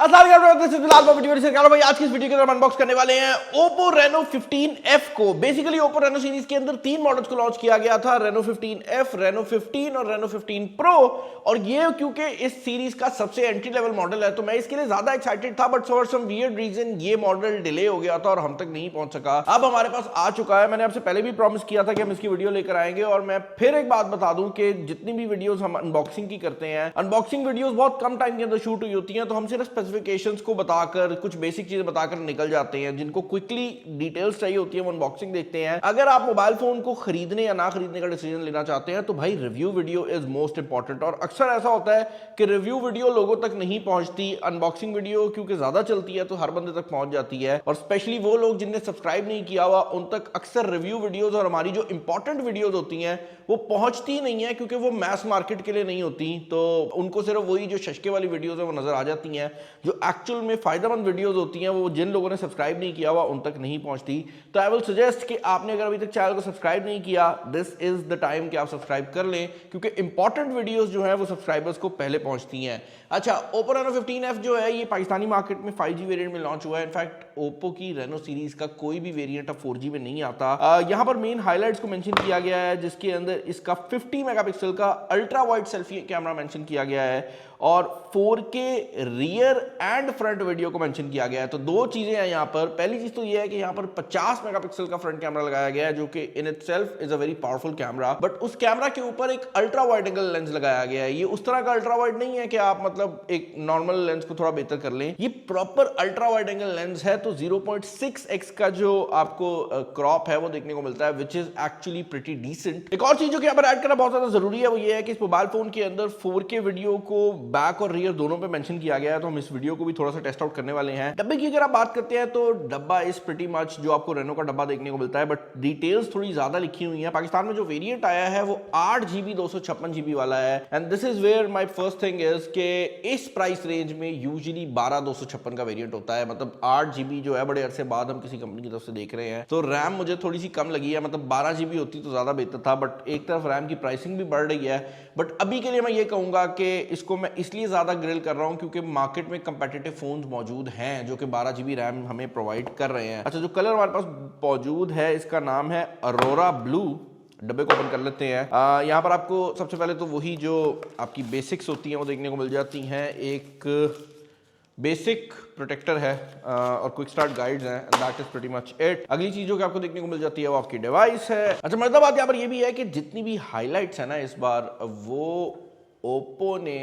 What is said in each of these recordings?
भाई आज की इस वीडियो के अंदर अनबॉक्स करने वाले हैं Oppo Reno 15F को। बेसिकली Oppo Reno सीरीज के अंदर तीन मॉडल्स को लॉन्च किया गया था, Reno 15F, Reno 15 और Reno 15 Pro। और ये क्योंकि इस सीरीज का सबसे एंट्री लेवल मॉडल है तो मैं इसके लिए ज्यादा एक्साइटेड था, but for some weird reason ये मॉडल डिले हो गया था और हम तक नहीं पहुंच सका। अब हमारे पास आ चुका है। मैंने आपसे पहले भी प्रॉमिस किया था कि हम इसकी वीडियो लेकर आएंगे और मैं फिर एक बात बता दूं कि जितनी भी वीडियोस हम अनबॉक्सिंग की करते हैं, अनबॉक्सिंग वीडियोस बहुत कम टाइम के अंदर शूट हुई होती हैं, तो हम सिर्फ स्पेसिफिकेशंस को बताकर कुछ बेसिक चीजें बताकर निकल जाते हैं। जिनको क्विकली डिटेल्स चाहिए होती है वो अनबॉक्सिंग देखते हैं। अगर आप मोबाइल फोन को खरीदने या ना खरीदने का डिसीजन लेना चाहते हैं तो भाई review video is most important. और अक्सर ऐसा होता है कि रिव्यू वीडियो लोगों तक नहीं पहुंचती, अनबॉक्सिंग वीडियो क्योंकि ज्यादा चलती है तो हर बंदे तक पहुंच जाती है। और स्पेशली वो लोग जिनने सब्सक्राइब नहीं किया हुआ उन तक अक्सर रिव्यू वीडियोस और हमारी जो इंपॉर्टेंट वीडियोस होती हैं वो पहुंचती नहीं है क्योंकि वो मैस मार्केट के लिए नहीं होती। तो उनको सिर्फ वही जो शशके वाली वीडियोस है वो नजर आ जाती हैं। जो एक्चुअल में फायदेमंद वीडियोस होती हैं वो जिन लोगों ने सब्सक्राइब नहीं किया हुआ उन तक नहीं पहुंचती। तो आई विल सजेस्ट कि आपने अगर अभी तक चैनल को सब्सक्राइब नहीं किया, दिस इज द टाइम कि आप सब्सक्राइब कर लें क्योंकि इंपॉर्टेंट वीडियोस जो है वो सब्सक्राइबर्स को पहले पहुंचती हैं। अच्छा, Oppo Reno 15F जो है ये पाकिस्तानी मार्केट में 5G वेरिएंट में लॉन्च हुआ है। इनफैक्ट Oppo की Reno सीरीज का कोई भी वेरिएंट अब 4G में नहीं आता। यहां पर मेन हाइलाइट्स को मेंशन किया गया है जिसके अंदर इसका 50 मेगापिक्सल का ultra wide selfie camera mention किया गया है और 4K rear and front video को मेंशन किया गया है। तो दो चीजें हैं यहाँ पर। पहली चीज तो ये है कि यहाँ पर 50 मेगापिक्सल का फ्रंट कैमरा लगाया गया है जो कि in itself is a very powerful camera, but उस कैमरा के ऊपर एक अल्ट्रा वाइड एंगल लेंस लगाया गया है। ये उस तरह का अल्ट्रा वाइड नहीं है कि आप मतलब एक नॉर्मल लेंस को थोड़ा बेहतर कर लें, ये proper ultra wide angle lens है। तो 0.6x का जो आपको क्रॉप है वो देखने को मिलता है which is actually pretty decent. एक और चीज जो कि यहाँ पर ऐड करना बहुत ज्यादा जरूरी है वो ये है कि इस मोबाइल फोन के अंदर 4K वीडियो को बैक और रियर दोनों पे मेंशन किया गया है। तो हम इस वीडियो को भी थोड़ा सा टेस्ट आउट करने वाले हैं। डब्बे की अगर आप बात करते हैं तो डब्बा इज प्रीटी मच जो आपको रेनो का डब्बा देखने को मिलता है, बट डिटेल्स थोड़ी ज्यादा लिखी हुई है। पाकिस्तान में जो वेरिएंट आया है वो 8GB 256GB वाला है and this is where my first thing is के इस प्राइस रेंज में यूजुअली 12/256 का वेरिएंट होता है। मतलब 8GB जो है बड़े अरसे बाद हम किसी कंपनी की तरफ से देख रहे हैं। तो रैम मुझे थोड़ी सी कम लगी है, मतलब 12GB होती तो ज्यादा बेहतर था, बट एक तरफ रैम की प्राइसिंग भी बढ़ रही है। बट अभी के लिए मैं ये कहूंगा कि इसको मैं इसलिए ज्यादा ग्रिल कर रहा हूं क्योंकि मार्केट में कंपेटिटिव फोन्स मौजूद हैं जो कि 12GB रैम हमें प्रोवाइड कर रहे हैं। अच्छा, जो कलर हमारे पास मौजूद है इसका नाम है अरोरा ब्लू। डब्बे को ओपन कर लेते हैं। यहाँ पर आपको सबसे पहले तो वही जो आपकी बेसिक्स होती हैं वो देखने को मिल जाती हैं। एक बेसिक प्रोटेक्टर है और क्विक स्टार्ट गाइड्स हैं and that is pretty much it. अगली चीज जो कि आपको देखने को मिल जाती है वो आपकी डिवाइस है। अच्छा, मतलब बात यहाँ पर ये भी है कि जितनी भी हाईलाइट्स है ना इस बार वो ओप्पो ने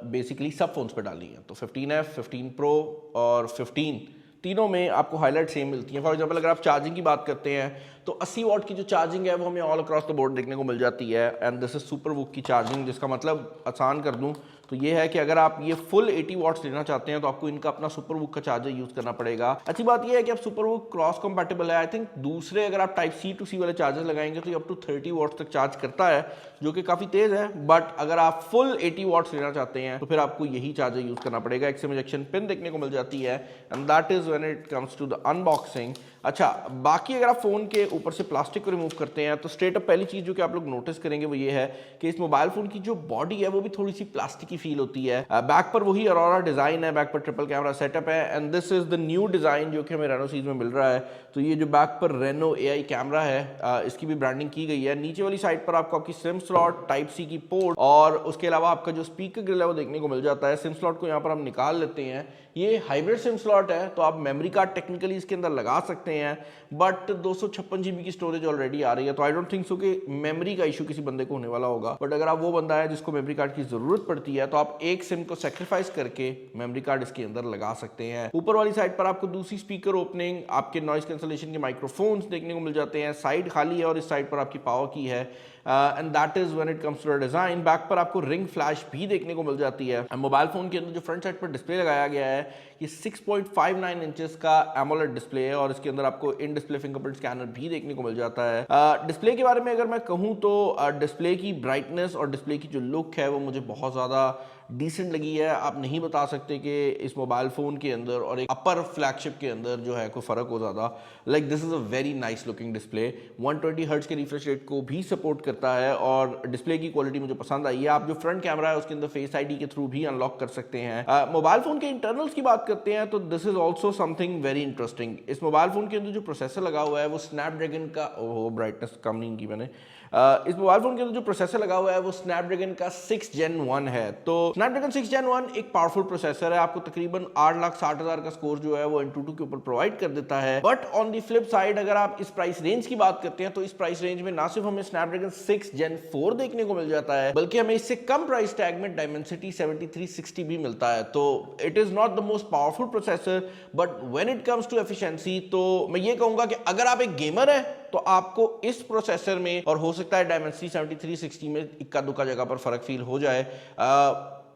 बेसिकली सब फोन्स पे डाली हैं। तो 15F, 15 Pro और 15 तीनों में आपको हाईलाइट सेम मिलती है। फॉर एग्जांपल अगर आप चार्जिंग की बात करते हैं तो 80 वाट की जो चार्जिंग है वो हमें ऑल अक्रॉस द बोर्ड देखने को मिल जाती है एंड दिस इज सुपर वुक की चार्जिंग, जिसका मतलब आसान कर दूं तो ये है कि अगर आप ये फुल 80 वाट्स लेना चाहते हैं तो आपको इनका अपना सुपर वुक का चार्जर यूज करना पड़ेगा। अच्छी बात ये है कि अब सुपर वुक क्रॉस कंपैटिबल है। आई थिंक दूसरे अगर आप टाइप C to C वाले चार्जर लगाएंगे तो ये अप टू 30 वाट्स तक चार्ज करता है जो कि काफी तेज है। बट अगर आप फुल 80 वाट्स लेना चाहते हैं तो फिर आपको यही चार्जर यूज करना पड़ेगा। XM इंजेक्शन पिन देखने को मिल जाती है and that is when it comes to the unboxing. अच्छा, बाकी अगर आप फोन के ऊपर से प्लास्टिक को रिमूव करते हैं तो स्ट्रेट अप पहली चीज जो कि आप लोग नोटिस करेंगे वो ये है कि इस मोबाइल फोन की जो बॉडी है वो भी थोड़ी सी प्लास्टिक की फील होती है। बैक पर वही अरोरा डिजाइन है, बैक पर ट्रिपल कैमरा सेटअप है and this is the new design जो कि हमें रेनो सीरीज में मिल रहा है। तो ये जो बैक पर रेनो AI कैमरा है इसकी भी ब्रांडिंग की गई है। नीचे वाली साइड पर आपको आपकी सिम स्लॉट, टाइप C की पोर्ट और उसके अलावा आपका जो स्पीकर ग्रिल है वो देखने को मिल जाता है। सिम स्लॉट को यहाँ पर हम निकाल लेते हैं। ये हाइब्रिड सिम स्लॉट है तो आप मेमोरी कार्ड टेक्निकली इसके अंदर लगा सकते हैं, बट 256GB की स्टोरेज ऑलरेडी आ रही है तो आई डोंट थिंक सो कि मेमोरी का इशू किसी बंदे को होने वाला होगा। बट अगर आप वो बंदा है जिसको मेमोरी कार्ड की जरूरत पड़ती है तो आप एक सिम को सेक्रीफाइस करके मेमोरी कार्ड इसके अंदर लगा सकते हैं। ऊपर वाली साइड पर आपको दूसरी स्पीकर ओपनिंग, आपके नॉइस कैंसलेशन के माइक्रोफोन्स देखने को मिल जाते हैं। साइड खाली है और इस साइड पर आपकी पावर की है and that is when it comes to the design. Back पर आपको रिंग फ्लैश भी देखने को मिल जाती है। मोबाइल फोन के अंदर जो फ्रंट साइड पर डिस्प्ले लगाया गया है ये 6.59 इंचेस का एमोलेड डिस्प्ले है और इसके अंदर आपको इन डिस्प्ले फिंगरप्रिंट स्कैनर भी देखने को मिल जाता है। डिस्प्ले के बारे में अगर मैं कहूँ तो डिस्प्ले की ब्राइटनेस और डिस्प्ले की जो लुक है वो मुझे बहुत ज़्यादा डिसेंट लगी है। आप नहीं बता सकते कि इस मोबाइल फ़ोन के अंदर और एक अपर फ्लैगशिप के अंदर जो है कोई फ़र्क हो ज़्यादा। Like this is a very nice looking display. 120 hertz के रिफ्रेश रेट को भी सपोर्ट करता है और डिस्प्ले की क्वालिटी मुझे पसंद आई है। आप जो फ्रंट कैमरा है उसके अंदर फेस आईडी के थ्रू भी अनलॉक कर सकते हैं। मोबाइल फ़ोन के इंटरनल्स की बात करते हैं तो this is also something very interesting. इस मोबाइल फ़ोन के अंदर जो प्रोसेसर लगा हुआ है वो स्नैपड्रैगन का, ओह ब्राइटनेस कम नहीं की मैंने, इस मोबाइल फोन के अंदर जो प्रोसेसर लगा हुआ है वो स्नैपड्रैगन का 6 Gen 1 है। तो स्नैपड्रैगन 6 Gen 1 एक पावरफुल प्रोसेसर है, आपको तकरीबन 8,60,000 का स्कोर जो है वो Antutu के ऊपर प्रोवाइड कर देता है। But on the flip side अगर आप इस प्राइस रेंज की बात करते हैं तो इस प्राइस रेंज में ना सिर्फ हमें स्नैपड्रैगन 6 Gen 4 देखने को मिल जाता है, बल्कि हमें इससे कम प्राइस टैग में Dimensity 7360 भी मिलता है। तो it is not the most powerful processor, but when it comes to efficiency तो मैं ये कहूंगा कि अगर आप एक गेमर है तो आपको इस प्रोसेसर में, और हो सकता है Dimensity 7360 में इक्का दुक्का जगह पर फर्क फील हो जाए,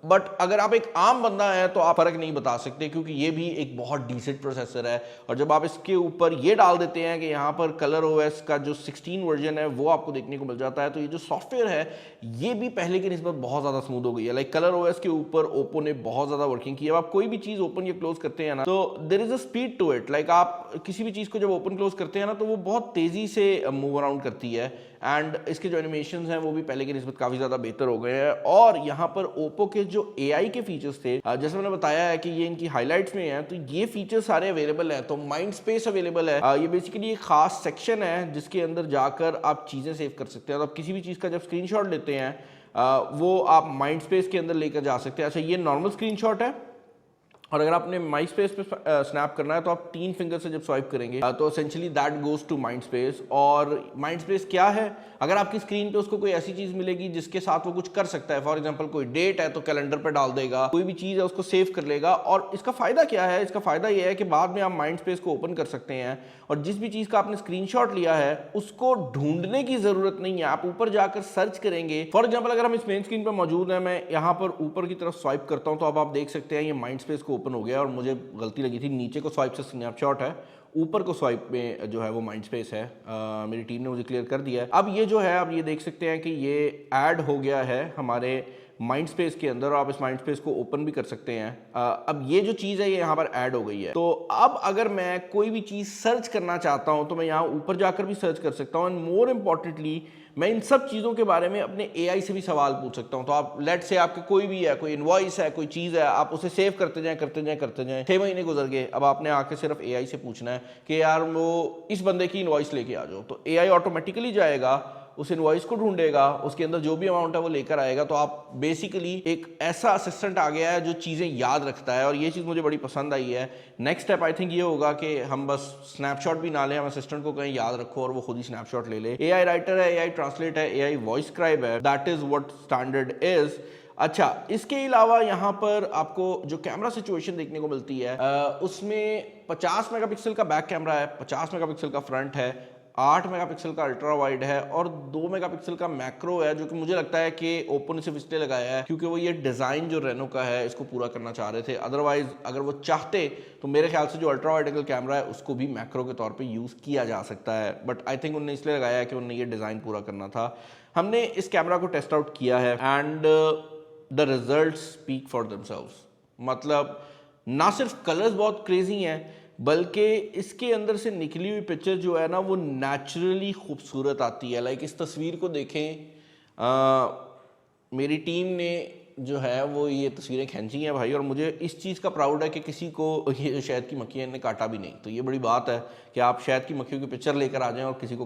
बट अगर आप एक आम बंदा है तो आप फर्क नहीं बता सकते, क्योंकि ये भी एक बहुत डिसेंट प्रोसेसर है। और जब आप इसके ऊपर ये डाल देते हैं कि यहाँ पर कलर ओएस का जो 16 वर्जन है वो आपको देखने को मिल जाता है, तो ये जो सॉफ्टवेयर है ये भी पहले की निस्बत बहुत ज़्यादा स्मूथ हो गई है। लाइक कलर ओएस के ऊपर ओप्पो ने बहुत ज़्यादा वर्किंग की है। आप कोई भी चीज़ ओपन या क्लोज करते हैं ना तो there is a speed to it. Like आप किसी भी चीज़ को जब ओपन क्लोज करते हैं ना तो वो बहुत तेज़ी से मूव अराउंड करती है, एंड इसके जो एनिमेशंस हैं वो भी पहले की निस्बत काफ़ी ज़्यादा बेहतर हो गए हैं। और यहाँ पर ओप्पो के जो AI के फीचर्स थे, जैसे मैंने बताया है कि ये इनकी हाइलाइट्स में है, तो ये फीचर्स सारे अवेलेबल हैं। तो माइंड स्पेस अवेलेबल है, ये बेसिकली एक खास सेक्शन है जिसके अंदर जाकर आप चीज़ें सेव कर सकते हैं। तो आप किसी भी चीज़ का जब स्क्रीनशॉट लेते हैं वो आप माइंड स्पेस के अंदर लेकर जा सकते हैं। अच्छा, ये नॉर्मल स्क्रीनशॉट है, और अगर आपने माइंड स्पेस पे स्नैप करना है तो आप 3 फिंगर से जब स्वाइप करेंगे तो essentially that goes to mind space. और माइंड स्पेस क्या है, अगर आपकी स्क्रीन पे उसको कोई ऐसी चीज मिलेगी जिसके साथ वो कुछ कर सकता है, फॉर एग्जांपल कोई डेट है तो कैलेंडर पे डाल देगा, कोई भी चीज है उसको सेव कर लेगा। और इसका फायदा क्या है, इसका फायदा ये है कि बाद में आप माइंड स्पेस को ओपन कर सकते हैं और जिस भी चीज का आपने स्क्रीनशॉट लिया है उसको ढूंढने की जरूरत नहीं है, आप ऊपर जाकर सर्च करेंगे। फॉर एग्जाम्पल अगर हम इस मेन स्क्रीन पर मौजूद है, मैं यहाँ पर ऊपर की तरफ स्वाइप करता हूँ तो अब आप देख सकते हैं ये माइंड स्पेस को ओपन हो गया। और मुझे गलती लगी थी, नीचे को स्वाइप से स्नैपशॉट है, ऊपर को स्वाइप में जो है वो माइंड स्पेस है। मेरी टीम ने मुझे क्लियर कर दिया है। अब ये जो है, अब ये देख सकते हैं कि ये ऐड हो गया है हमारे माइंड स्पेस के अंदर, और आप इस माइंड स्पेस को ओपन भी कर सकते हैं। अब ये जो चीज़ है ये यहाँ पर ऐड हो गई है। तो अब अगर मैं कोई भी चीज़ सर्च करना चाहता हूँ तो मैं यहाँ ऊपर जाकर भी सर्च कर सकता हूँ, एंड मोर इम्पॉर्टेंटली मैं इन सब चीज़ों के बारे में अपने AI से भी सवाल पूछ सकता हूँ। तो आप लेट से आपके कोई भी है, कोई इनवॉइस है, कोई चीज़ है, आप उसे सेव करते जाएं करते जाएं करते जाएं, 6 महीने गुजर गए, अब आपने आके सिर्फ AI से पूछना है कि यार वो इस बंदे की इनवॉइस लेके आ जाओ, तो AI ऑटोमेटिकली जाएगा, उस इनवॉइस को ढूंढेगा, उसके अंदर जो भी अमाउंट है वो लेकर आएगा। तो आप बेसिकली एक ऐसा असिस्टेंट आ गया है जो चीज़ें याद रखता है, और ये चीज़ मुझे बड़ी पसंद आई है। नेक्स्ट स्टेप आई थिंक ये होगा कि हम बस स्नैपशॉट भी ना लें, हम असिस्टेंट को कहीं याद रखो और वो खुद ही स्नैपशॉट ले ले। AI राइटर है, AI ट्रांसलेट है, AI वॉइस स्क्राइब है, that is what standard is. अच्छा, इसके अलावा यहाँ पर आपको जो कैमरा सिचुएशन देखने को मिलती है उसमें 50 मेगापिक्सल का बैक कैमरा है, 50 मेगापिक्सल का फ्रंट है, 8 मेगापिक्सल का अल्ट्रा वाइड है और 2 मेगापिक्सल का मैक्रो है, जो कि मुझे लगता है कि ओप्पो ने सिर्फ इसलिए लगाया है क्योंकि वो ये डिज़ाइन जो रेनो का है इसको पूरा करना चाह रहे थे। अदरवाइज अगर वो चाहते तो मेरे ख्याल से जो अल्ट्रा वाइड एंगल कैमरा है उसको भी मैक्रो के तौर पे यूज़ किया जा सकता है, बट आई थिंक उन्होंने इसलिए लगाया है कि उन्हें ये डिज़ाइन पूरा करना था। हमने इस कैमरा को टेस्ट आउट किया है and the result speak for themselves. मतलब ना सिर्फ कलर्स बहुत क्रेजी हैं, बल्कि इसके अंदर से निकली हुई पिक्चर जो है ना वो नेचुरली खूबसूरत आती है। लाइक इस तस्वीर को देखें, मेरी टीम ने जो है वो ये तस्वीरें खींची हैं भाई, और मुझे इस चीज़ का प्राउड है कि किसी को ये शहद की मक्खियाँ ने काटा भी नहीं। तो ये बड़ी बात है कि आप शहद की मक्खियों की पिक्चर लेकर आ जाएं और किसी को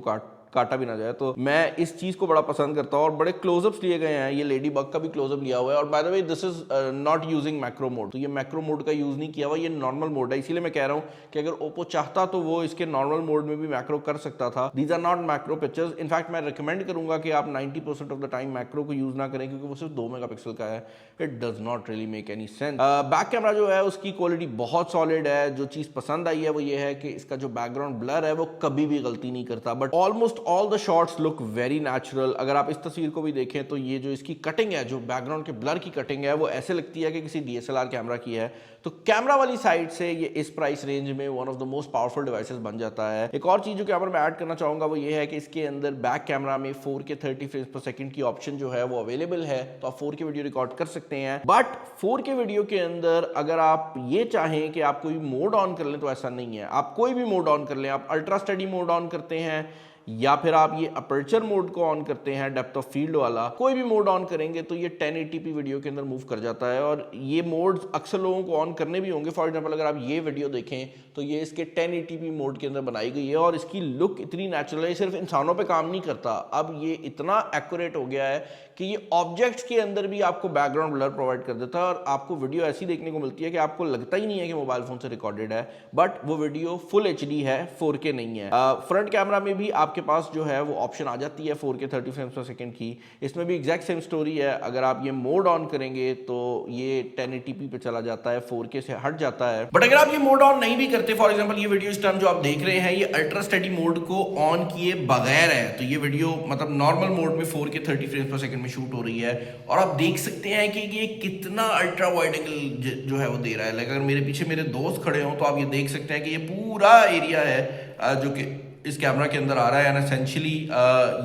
काटा भी ना जाए। तो मैं इस चीज़ को बड़ा पसंद करता हूँ, और बड़े क्लोजअप्स लिए गए हैं। ये लेडी बग का भी क्लोजअप लिया हुआ है, और by the way this is not using macro mode, तो ये मैक्रो मोड का यूज़ नहीं किया हुआ, ये नॉर्मल मोड है। इसीलिए मैं कह रहा हूँ कि अगर ओप्पो चाहता तो वो इसके नॉर्मल मोड में भी मैक्रो कर सकता था। These are not macro pictures. In fact मैं रिकमेंड करूंगा कि आप 90% ऑफ द टाइम मैक्रो को यूज़ ना करें, क्योंकि वो सिर्फ 2 मेगापिक्सल का है। It does not really make any sense. Back camera जो है उसकी क्वालिटी बहुत सॉलिड है। जो चीज़ पसंद आई है वो ये है कि इसका जो बैकग्राउंड ब्लर है वो कभी भी गलती नहीं करता, but almost almost all the shots look very natural. अगर आप इस तस्वीर को भी देखें तो ये जो इसकी कटिंग है, जो बैकग्राउंड के ब्लर की कटिंग है, वो ऐसे लगती है कि किसी DSLR कैमरा की है। तो कैमरा वाली साइड से ये इस प्राइस रेंज में one of the most powerful devices बन जाता है। एक और चीज जो कैमरा में ऐड करना चाहूंगा वो ये है कि इसके अंदर बैक कैमरा में 4K 30 फ्रेम्स पर सेकंड की ऑप्शन जो है वो अवेलेबल है, तो आप 4K वीडियो रिकॉर्ड कर सकते हैं। बट 4K वीडियो के अंदर अगर आप ये चाहें कि आप कोई मोड ऑन कर लें तो ऐसा नहीं है। आप कोई भी मोड ऑन कर लें, आप अल्ट्रा स्टडी मोड ऑन करते हैं या फिर आप ये अपर्चर मोड को ऑन करते हैं, डेप्थ ऑफ फील्ड वाला, कोई भी मोड ऑन करेंगे तो ये 1080p वीडियो के अंदर मूव कर जाता है। और ये मोड्स अक्सर लोगों को ऑन करने भी होंगे। फॉर एग्जांपल अगर आप ये वीडियो देखें तो ये इसके 1080p मोड के अंदर बनाई गई है और इसकी लुक इतनी नेचुरल है, सिर्फ इंसानों पे काम नहीं करता, अब ये इतना एक्यूरेट हो गया है कि ये ऑब्जेक्ट्स के अंदर भी आपको बैकग्राउंड ब्लर प्रोवाइड कर देता है और आपको वीडियो ऐसी देखने को मिलती है कि आपको लगता ही नहीं है कि मोबाइल फोन से रिकॉर्डेड है, बट वो वीडियो फुल HD है, 4K नहीं है। फ्रंट कैमरा में भी आपके पास जो है वो ऑप्शन आ जाती है 4K 30 फ्रेम्स पर सेकंड की। इसमें भी एग्जैक्ट सेम स्टोरी है। अगर आप ये मोड ऑन करेंगे तो ये 1080p पे चला जाता है, 4K से हट जाता है। बट अगर आप ये मोड ऑन नहीं भी करते, फॉर एग्जांपल ये वीडियो इस टाइम जो आप देख रहे हैं ये अल्ट्रा स्टडी मोड को ऑन किए बगैर है, तो ये वीडियो मतलब नॉर्मल मोड में 4K 30 फ्रेम्स पर सेकंड में शूट हो रही है और आप देख सकते हैं कि ये कितना अल्ट्रा वाइड एंगल जो है वो दे रहा है। अगर मेरे पीछे मेरे दोस्त खड़े हों तो आप ये देख सकते हैं कि ये पूरा एरिया है जो कि इस कैमरा के अंदर आ रहा है। एंड एसेंशियली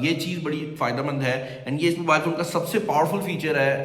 ये चीज़ बड़ी फ़ायदेमंद है एंड ये इस मोबाइल फोन का सबसे पावरफुल फीचर है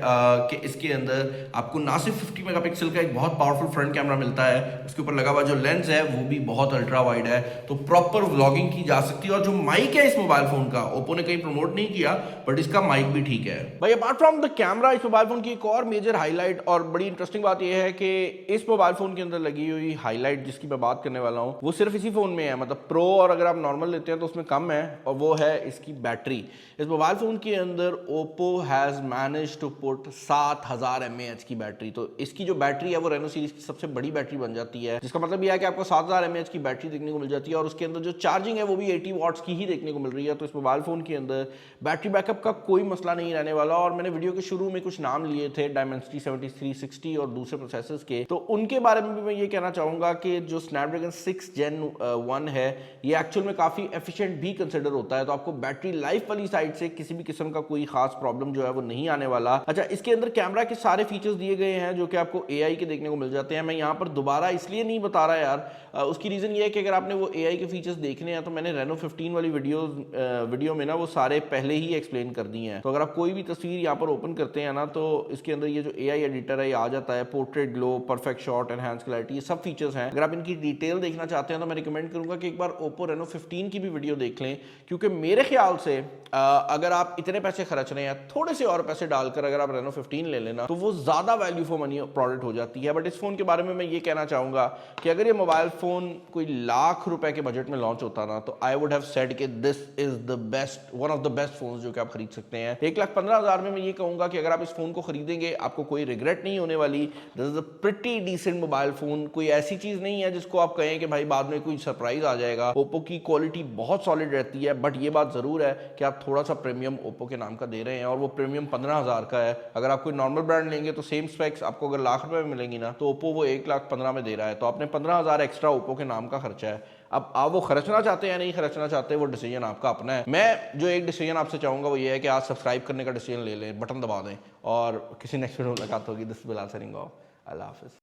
कि इसके अंदर आपको ना सिर्फ 50 मेगापिक्सल का एक बहुत पावरफुल फ्रंट कैमरा मिलता है, उसके ऊपर लगा हुआ जो लेंस है वो भी बहुत अल्ट्रा वाइड है, तो प्रॉपर व्लॉगिंग की जा सकती है। और जो माइक है इस मोबाइल फोन का, ओप्पो ने कहीं प्रमोट नहीं किया बट इसका माइक भी ठीक है भाई। अपार्ट फ्रॉम द कैमरा, इस मोबाइल फोन की एक और मेजर हाईलाइट और बड़ी इंटरेस्टिंग बात यह है कि इस मोबाइल फोन के अंदर लगी हुई हाईलाइट जिसकी मैं बात करने वाला हूँ वो सिर्फ इसी फोन में है, मतलब प्रो और अगर आप नॉर्मल लेते हैं तो उसमें कम है, और वो है इसकी बैटरी। इस मोबाइल फोन के अंदर Oppo has manage to put 7000 mAh की बैटरी। तो इसकी जो बैटरी है वो रेनो सीरीज की सबसे बड़ी बैटरी बन जाती है, जिसका मतलब यह है कि आपको 7000 mAh की बैटरी देखने को मिल जाती है और उसके अंदर जो चार्जिंग है वो भी 80 वॉट्स की ही देखने को मिल रही है। तो इस मोबाइल फोन के अंदर बैटरी बैकअप का कोई मसला नहीं रहने वाला। और मैंने वीडियो के शुरू में कुछ नाम लिए थे डायमेंसिटी 7360 और दूसरे प्रोसेसर्स के, तो उनके बारे में भी मैं ये कहना चाहूंगा कि जो स्नैपड्रैगन 6 Gen 1 है ये एक्चुअल में काफी एफिशिएंट भी कंसिडर होता है, तो आपको बैटरी लाइफ वाली साइड से किसी भी किस्म का कोई खास प्रॉब्लम जो है वो नहीं आने वाला। अच्छा, इसके अंदर कैमरा के सारे फीचर्स दिए गए हैं जो कि आपको AI के देखने को मिल जाते हैं। मैं यहाँ पर दोबारा इसलिए नहीं बता रहा यार, उसकी रीजन ये है कि अगर आपने वो AI के फीचर्स देखने हैं तो मैंने रेनो 15 वाली वीडियो में ना वो सारे पहले ही एक्सप्लेन कर दिए हैं। तो अगर आप कोई भी तस्वीर यहाँ पर ओपन करते हैं ना तो इसके अंदर ये जो AI एडिटर है ये आ जाता है, portrait glow, perfect shot, enhance clarity, ये सब फीचर्स हैं। अगर आप इनकी डिटेल देखना चाहते हैं तो मैं रिकमेंड करूंगा कि एक बार ओप्पो रेनो 15 की भी वीडियो देख लें, क्योंकि मेरे ख्याल से अगर आप इतने पैसे खर्च रहे हैं, थोड़े से और पैसे डालकर अगर आप रेनो 15 ले लेना तो वो ज्यादा वैल्यू फॉर मनी प्रोडक्ट हो जाती है। बट इस फोन के बारे में मैं ये कहना चाहूंगा कि अगर ये मोबाइल फोन कोई लाख रुपए के बजट में लॉन्च होता ना तो आई वुड हैव सेड कि this is the best, one of the best phone जो कि आप खरीद सकते हैं। 1,15,000 में मैं ये कहूंगा कि अगर आप इस फोन को खरीदेंगे आपको कोई रिग्रेट नहीं होने वाली। This is a pretty decent mobile phone, कोई ऐसी चीज नहीं है जिसको आप कहें कि भाई बाद में कोई सरप्राइज आ जाएगा। ओप्पो की क्वालिटी बहुत सॉलिड रहती है, बट ये बात जरूर है कि आप थोड़ा सा प्रीमियम ओप्पो के नाम का दे रहे हैं और वो प्रीमियम 15,000 का है। अगर आप कोई नॉर्मल ब्रांड लेंगे तो सेम स्पेक्स आपको अगर लाख रुपए में मिलेंगी ना तो ओप्पो वो 1,15,000 में दे रहा है, तो आपने 15,000 एक्स्ट्रा ओप्पो के नाम का खर्चा है। अब आप वो खर्चना चाहते हैं या नहीं खर्चना चाहते, वो डिसीजन आपका अपना है। मैं जो एक डिसीजन आपसे चाहूंगा वो ये है कि आप सब्सक्राइब करने का डिसीजन ले लें, बटन दबा दें और किसी नेक्स्ट वीडियो में मुलाकात होगी। This Bilal signing off. अल्लाह हाफिज़।